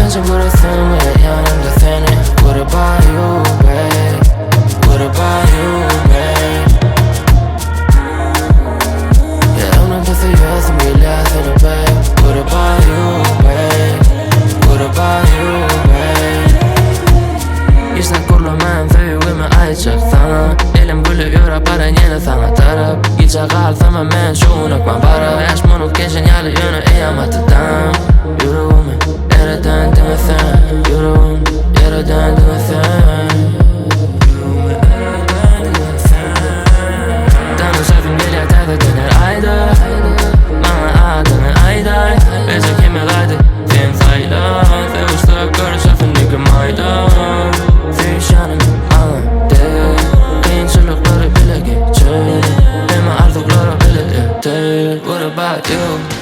Imagine what a thing with yanımda seni. What about you, babe? What about you, babe? Yeah, I'm not just a yes and we last in a babe. What about you, babe? What about you, babe? Gisslan kollar men för ju med ayçak sana. Elim gülü göra bara yeni sana taraf. Gitsa qalsama men şunak man bara. Yaş monuk geçen yalı yönü eyamatıdan. Yüreğimi yerden demesen. Yüreğim yerden demesen. Yüreğimi yerden demesen. Tanrı şefim geliyor teyze döner ayda. Bana adını ayda. Bece kimi gaydı sen sayla. Seviştik görü şefim nigga mayda. Sevişanım anladı. Kıyınçılıkları bile geçer. Ama arzuları bile yeter. What about you?